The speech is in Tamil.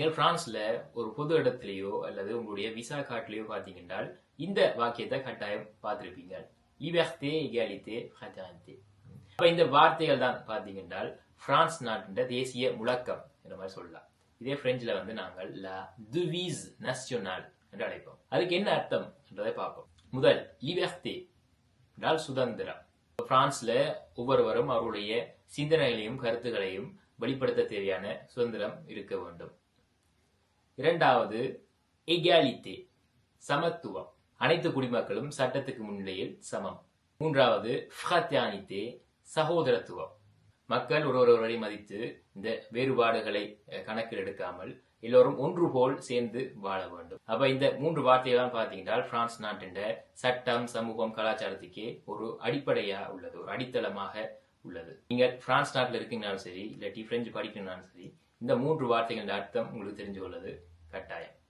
நீங்கள் பிரான்ஸ்ல ஒரு பொது இடத்திலேயோ அல்லது உங்களுடைய விசா கார்டிலேயோ பார்த்தீங்கன்னா இந்த வாக்கியத்தை கட்டாயம் பார்த்திருப்பீங்க. லிபர்té, égalité, fraternité. அப்ப இந்த வார்த்தைகள் தான் பார்த்தீங்கன்னா பிரான்ஸ் நாட்டின் தேசிய முழக்கம் என்ற மாதிரி சொல்லலாம். இதே பிரெஞ்சில் நாங்கள் la devise nationale என்று அழைப்போம். அதுக்கு என்ன அர்த்தம் என்றதை பார்ப்போம். முதல் லிபர்té என்றால் சுதந்திரம். பிரான்ஸ்ல ஒவ்வொருவரும் அவருடைய சிந்தனைகளையும் கருத்துக்களையும் வெளிப்படுத்த தேவையான சுதந்திரம் இருக்க வேண்டும். இரண்டாவது எகாலிட்டி, சமத்துவம். அனைத்து குடிமக்களும் சட்டத்துக்கு முன்னிலையில் சமம். மூன்றாவது ஃப்ராட்டர்னிட்டி, சகோதரத்துவம். மக்கள் ஒருவரை மதித்து இந்த வேறுபாடுகளை கணக்கில் எடுக்காமல் எல்லோரும் ஒன்று போல் சேர்ந்து வாழ வேண்டும். அப்ப இந்த மூன்று வார்த்தைகள் பார்த்தீங்கன்னா பிரான்ஸ் நாட்டின் சட்டம், சமூகம், கலாச்சாரத்துக்கே ஒரு அடிப்படையா உள்ளது, ஒரு அடித்தளமாக உள்ளது. நீங்க பிரான்ஸ் நாட்டில் இருக்கீங்கனாலும் சரி, இல்லாட்டி பிரெஞ்சு படிக்கணும்னாலும் சரி, இந்த மூன்று வார்த்தைகளின் அர்த்தம் உங்களுக்கு தெரிஞ்சு கொள்வது கட்டாயம்.